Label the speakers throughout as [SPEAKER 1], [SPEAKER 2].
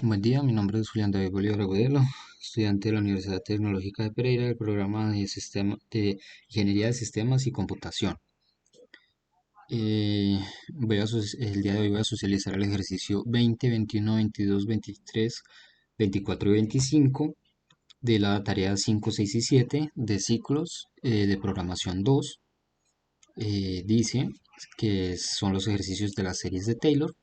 [SPEAKER 1] Buen día, mi nombre es Julián David Bolívar Agudelo, estudiante de la Universidad Tecnológica de Pereira del programa de Ingeniería de Sistemas y Computación. El día de hoy voy a socializar el ejercicio 20, 21, 22, 23, 24 y 25 de la tarea 5, 6 y 7 de ciclos de programación 2. Dice que son los ejercicios de las series de Taylor.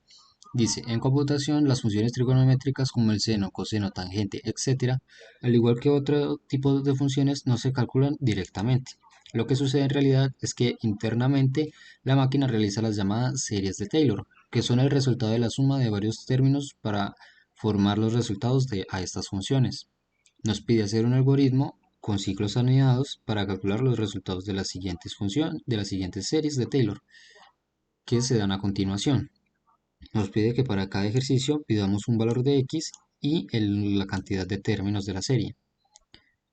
[SPEAKER 1] Dice, en computación, las funciones trigonométricas como el seno, coseno, tangente, etcétera, al igual que otro tipo de funciones, no se calculan directamente. Lo que sucede en realidad es que internamente la máquina realiza las llamadas series de Taylor, que son el resultado de la suma de varios términos para formar los resultados a estas funciones. Nos pide hacer un algoritmo con ciclos anidados para calcular los resultados de las siguientes funciones, de las siguientes series de Taylor, que se dan a continuación. Nos pide que para cada ejercicio pidamos un valor de x y la cantidad de términos de la serie.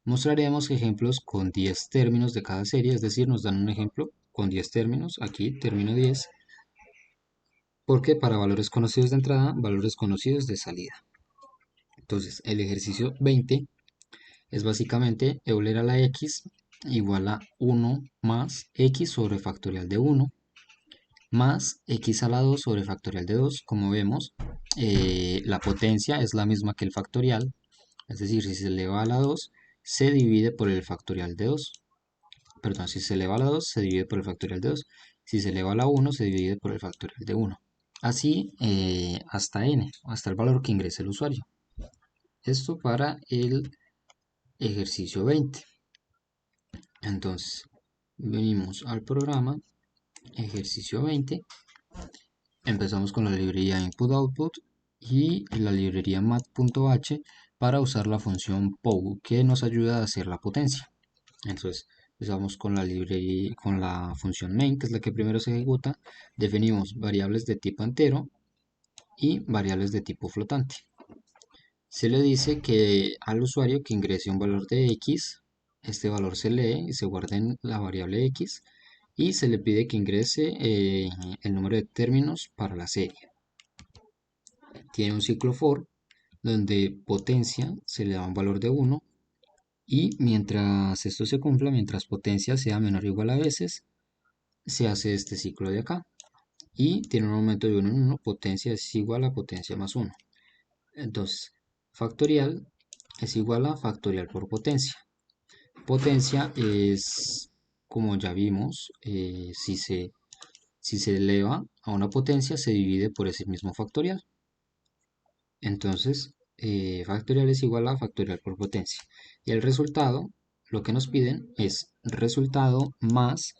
[SPEAKER 1] Mostraremos ejemplos con 10 términos de cada serie, es decir, nos dan un ejemplo con 10 términos, aquí término 10, porque para valores conocidos de entrada, valores conocidos de salida. Entonces, el ejercicio 20 es básicamente Euler a la x igual a 1 más x sobre factorial de 1 más x a la 2 sobre factorial de 2. Como vemos, la potencia es la misma que el factorial, es decir, si se eleva a la 2, se divide por el factorial de 2. Perdón, si se eleva a la 2, se divide por el factorial de 2. Si se eleva a la 1, se divide por el factorial de 1. Así hasta n, hasta el valor que ingrese el usuario. Esto para el ejercicio 20. Entonces, venimos al programa, ejercicio 20. Empezamos con la librería input-output y la librería mat.h para usar la función pow que nos ayuda a hacer la potencia. Entonces empezamos con la librería, con la función main, que es la que primero se ejecuta. Definimos variables de tipo entero y variables de tipo flotante. Se le dice que al usuario que ingrese un valor de x, este valor se lee y se guarda en la variable x, y se le pide que ingrese el número de términos para la serie. Tiene un ciclo for donde potencia se le da un valor de 1 y mientras esto se cumpla, mientras potencia sea menor o igual a veces, se hace este ciclo de acá y tiene un aumento de 1 en 1, potencia es igual a potencia más 1. Entonces, factorial es igual a factorial por potencia. Potencia es, como ya vimos, si se eleva a una potencia se divide por ese mismo factorial. Entonces, factorial es igual a factorial por potencia. Y el resultado, lo que nos piden es resultado más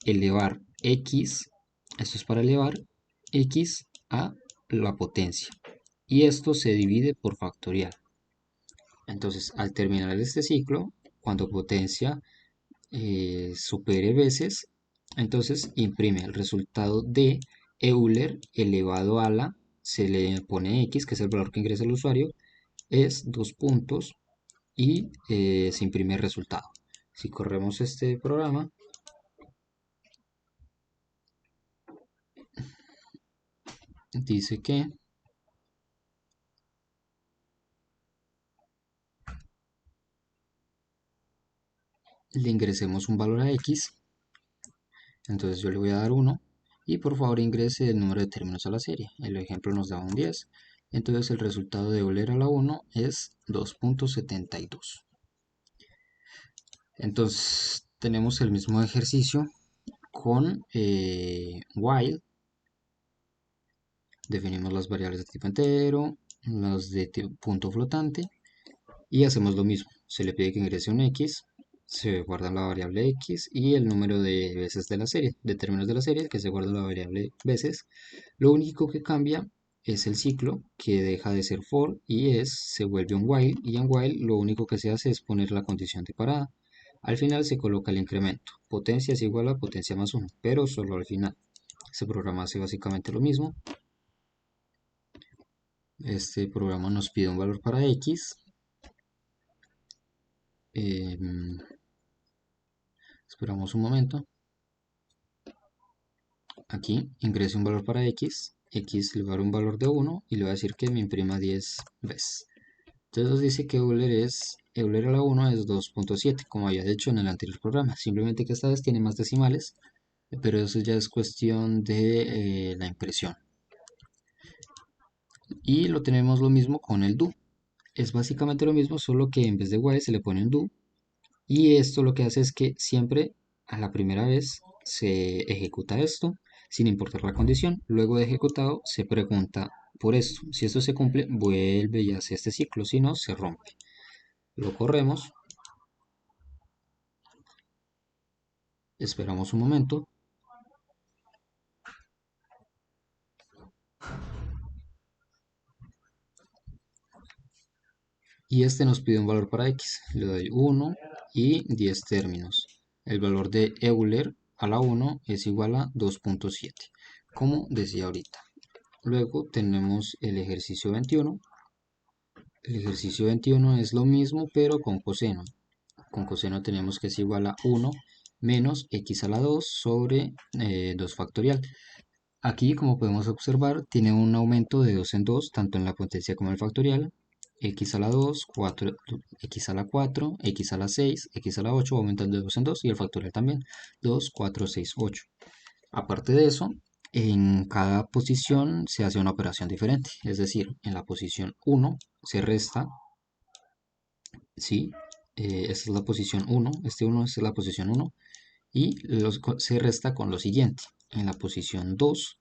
[SPEAKER 1] elevar x, esto es para elevar x a la potencia. Y esto se divide por factorial. Entonces, al terminar este ciclo, cuando potencia supere veces, entonces imprime el resultado de Euler elevado a la, se le pone x, que es el valor que ingresa el usuario, es 2 puntos y se imprime el resultado. Si corremos este programa, dice que le ingresemos un valor a x, entonces yo le voy a dar 1 y por favor ingrese el número de términos a la serie. El ejemplo nos da un 10, entonces el resultado de Euler a la 1 es 2.72. Entonces tenemos el mismo ejercicio con while. Definimos las variables de tipo entero, las de punto flotante y hacemos lo mismo. Se le pide que ingrese un x, se guarda la variable x y el número de veces de la serie, de términos de la serie, que se guarda la variable veces. Lo único que cambia es el ciclo, que deja de ser for y se vuelve un while, y en while lo único que se hace es poner la condición de parada. Al final se coloca el incremento. Potencia es igual a potencia más 1, pero solo al final. Este programa hace básicamente lo mismo. Este programa nos pide un valor para x. Esperamos un momento. Aquí ingrese un valor para x. X le va a dar un valor de 1 y le voy a decir que me imprima 10 veces. Entonces nos dice que Euler a la 1 es 2.7, como había hecho en el anterior programa. Simplemente que esta vez tiene más decimales, pero eso ya es cuestión de la impresión. Y lo tenemos lo mismo con el do. Es básicamente lo mismo, solo que en vez de while se le pone un do. Y esto lo que hace es que siempre a la primera vez se ejecuta esto, sin importar la condición. Luego de ejecutado se pregunta por esto. Si esto se cumple, vuelve y hace este ciclo. Si no, se rompe. Lo corremos. Esperamos un momento. Y este nos pide un valor para x. Le doy 1 y 10 términos. El valor de Euler a la 1 es igual a 2.7, como decía ahorita. Luego tenemos el ejercicio 21. El ejercicio 21 es lo mismo, pero con coseno. Con coseno tenemos que es igual a 1 menos x a la 2 sobre 2 factorial. Aquí, como podemos observar, tiene un aumento de 2 en 2, tanto en la potencia como en el factorial. X a la 2, 4, x a la 4, x a la 6, x a la 8, aumentando de 2 en 2, y el factorial también, 2, 4, 6, 8. Aparte de eso, en cada posición se hace una operación diferente, es decir, en la posición 1 se resta, ¿sí? Esta es la posición 1, este 1 es la posición 1, y se resta con lo siguiente. En la posición 2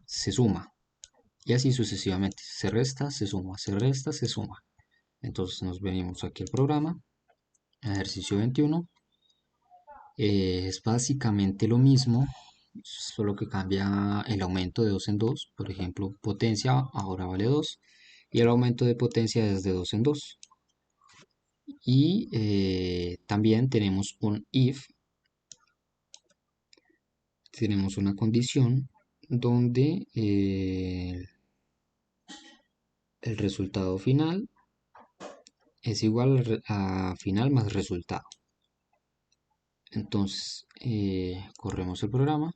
[SPEAKER 1] se suma, y así sucesivamente. Se resta, se suma, se resta, se suma. Entonces nos venimos aquí al programa, ejercicio 21. Es básicamente lo mismo, solo que cambia el aumento de 2 en 2. Por ejemplo, potencia ahora vale 2 y el aumento de potencia es de 2 en 2. Y también tenemos un if, tenemos una condición donde el resultado final es igual a final más resultado. Entonces, corremos el programa.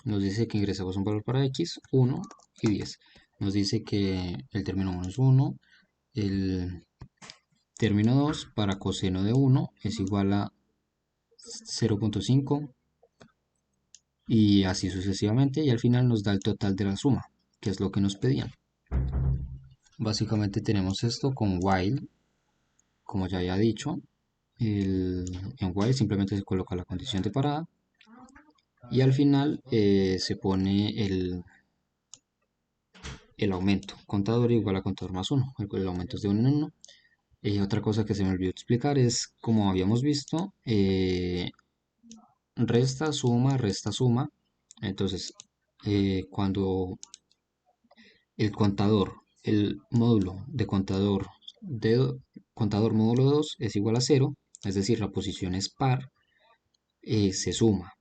[SPEAKER 1] Nos dice que ingresamos un valor para x, 1 y 10. Nos dice que el término 1 es 1, el término 2 para coseno de 1 es igual a 0.5 y así sucesivamente, y al final nos da el total de la suma, que es lo que nos pedían. Básicamente tenemos esto con while, como ya había dicho. En while simplemente se coloca la condición de parada y al final se pone el aumento. Contador igual a contador más 1. El aumento es de 1 en 1. Y otra cosa que se me olvidó explicar es, como habíamos visto, resta, suma, resta, suma. Entonces, cuando el módulo de contador módulo 2 es igual a 0, es decir, la posición es par, se suma.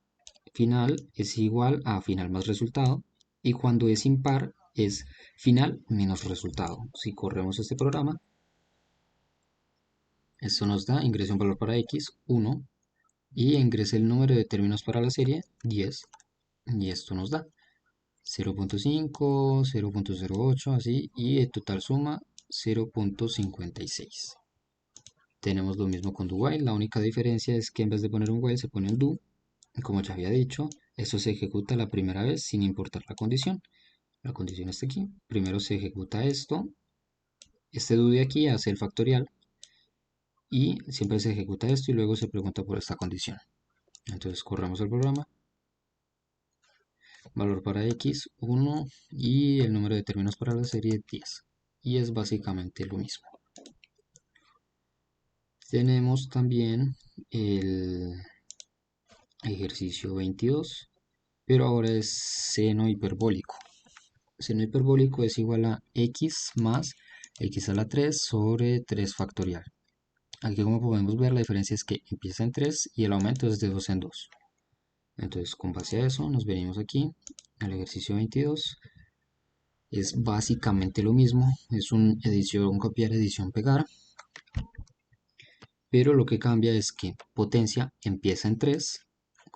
[SPEAKER 1] Final es igual a final más resultado, y cuando es impar es final menos resultado. Si corremos este programa, esto nos da, ingrese un valor para x, 1, y ingrese el número de términos para la serie, 10, y esto nos da 0.5, 0.08, así, y el total suma 0.56. Tenemos lo mismo con do while, la única diferencia es que en vez de poner un while se pone un do. Como ya había dicho, esto se ejecuta la primera vez sin importar la condición. La condición está aquí. Primero se ejecuta esto. Este do de aquí hace el factorial. Y siempre se ejecuta esto y luego se pregunta por esta condición. Entonces corremos el programa. Valor para x, 1. Y el número de términos para la serie, 10. Y es básicamente lo mismo. Tenemos también el ejercicio 22. Pero ahora es seno hiperbólico. Seno hiperbólico es igual a x más x a la 3 sobre 3 factorial. Aquí, como podemos ver, la diferencia es que empieza en 3 y el aumento es de 2 en 2. Entonces, con base a eso, nos venimos aquí al ejercicio 22. Es básicamente lo mismo, es un edición copiar, edición pegar, pero lo que cambia es que potencia empieza en 3,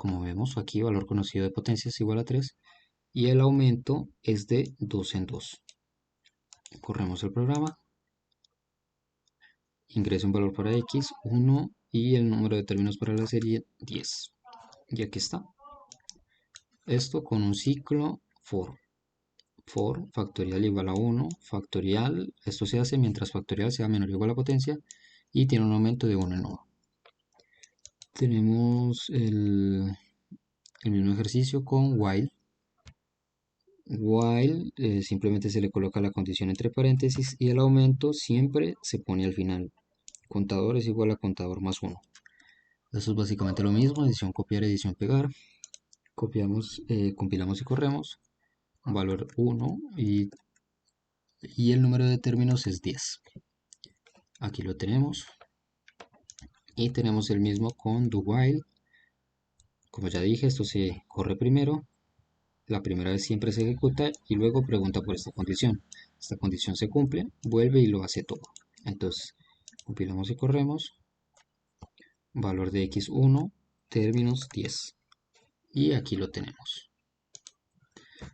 [SPEAKER 1] como vemos aquí, valor conocido de potencia es igual a 3 y el aumento es de 2 en 2. Corremos el programa, ingreso un valor para x, 1 y el número de términos para la serie 10. Y aquí está. Esto con un ciclo for. For factorial igual a 1, factorial, esto se hace mientras factorial sea menor o igual a potencia y tiene un aumento de 1 en 1. Tenemos el mismo ejercicio con while. While simplemente se le coloca la condición entre paréntesis y el aumento siempre se pone al final. Contador es igual a contador más 1. Eso es básicamente lo mismo, edición copiar, edición pegar. Copiamos, compilamos y corremos. Valor 1 y el número de términos es 10. Aquí lo tenemos. Y tenemos el mismo con do while. Como ya dije, esto se corre primero. La primera vez siempre se ejecuta y luego pregunta por esta condición. Esta condición se cumple, vuelve y lo hace todo. Entonces, compilamos y corremos. Valor de x1, términos 10. Y aquí lo tenemos.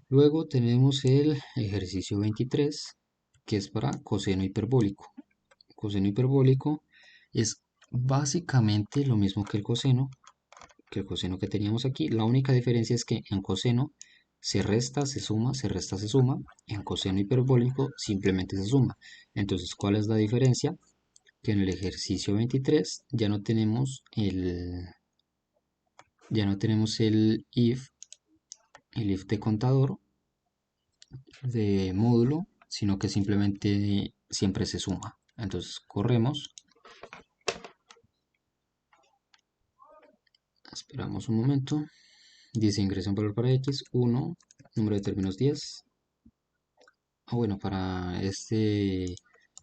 [SPEAKER 1] Luego tenemos el ejercicio 23, que es para coseno hiperbólico. Coseno hiperbólico es básicamente lo mismo que el coseno que teníamos aquí. La única diferencia es que en coseno se resta, se suma, se resta, se suma. En coseno hiperbólico simplemente se suma. Entonces, ¿cuál es la diferencia? Que en el ejercicio 23 ya no tenemos el if de contador de módulo, sino que simplemente siempre se suma. Entonces corremos, esperamos un momento, dice ingresa un valor para x, 1, número de términos 10. Bueno, para este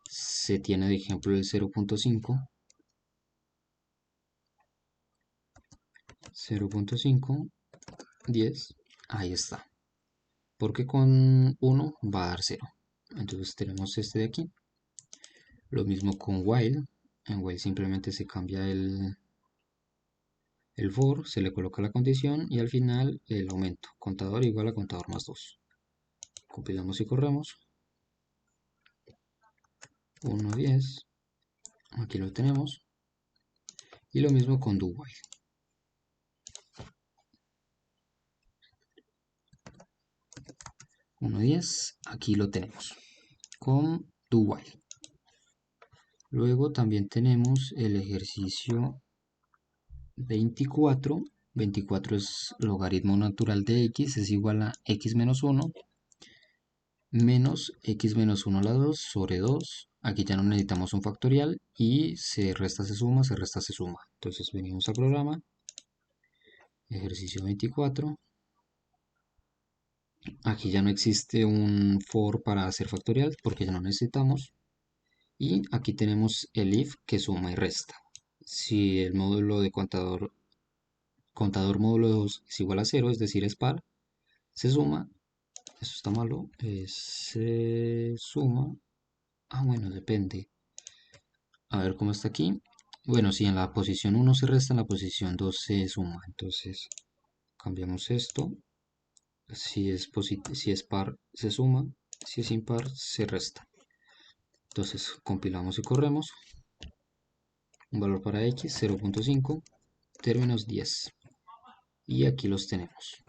[SPEAKER 1] se tiene de ejemplo el 0.5, 0.5, 10, ahí está. Porque con 1 va a dar 0. Entonces tenemos este de aquí. Lo mismo con while. En while simplemente se cambia el for, se le coloca la condición y al final el aumento. Contador igual a contador más 2. Compilamos y corremos. 1, 10. Aquí lo tenemos. Y lo mismo con do while. 1, 10. Aquí lo tenemos. Con do while. Luego también tenemos el ejercicio 24. 24 es logaritmo natural de x, es igual a x menos 1 menos x menos 1 a la 2 sobre 2. Aquí ya no necesitamos un factorial y se resta, se suma, se resta, se suma. Entonces venimos al programa, ejercicio 24. Aquí ya no existe un for para hacer factorial porque ya no necesitamos. Y aquí tenemos el if que suma y resta. Si el módulo de contador módulo 2 es igual a 0, es decir, es par, se suma. Eso está malo. Se suma. Bueno, depende. A ver cómo está aquí. Bueno, si en la posición 1 se resta, en la posición 2 se suma. Entonces, cambiamos esto. Si es par, se suma. Si es impar, se resta. Entonces, compilamos y corremos. Un valor para x, 0.5, términos 10. Y aquí los tenemos.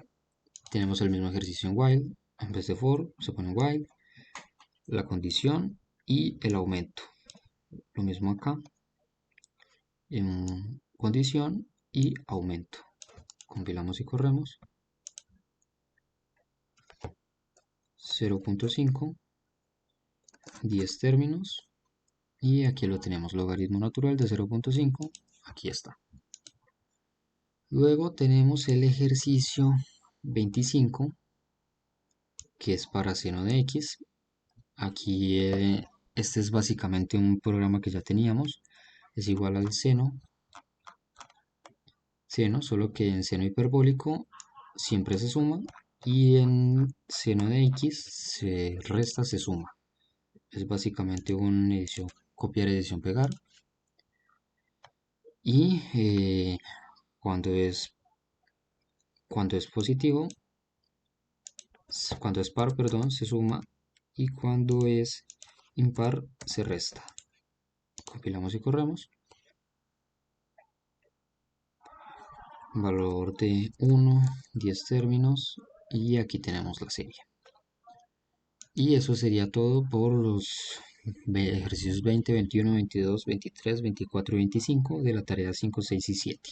[SPEAKER 1] Tenemos el mismo ejercicio en while. En vez de for, se pone en while. La condición y el aumento. Lo mismo acá. En condición y aumento. Compilamos y corremos. 0.5, 10 términos y aquí lo tenemos, logaritmo natural de 0.5, aquí está. Luego tenemos el ejercicio 25, que es para seno de x. Aquí este es básicamente un programa que ya teníamos, es igual al seno, solo que en seno hiperbólico siempre se suma y en seno de x se resta, se suma. Es básicamente una edición, copiar, edición, pegar. Y cuando es Cuando es positivo, cuando es par, perdón, se suma y cuando es impar se resta. Compilamos y corremos. Valor de 1, 10 términos y aquí tenemos la serie. Y eso sería todo por los ejercicios 20, 21, 22, 23, 24 y 25 de la tarea 5, 6 y 7.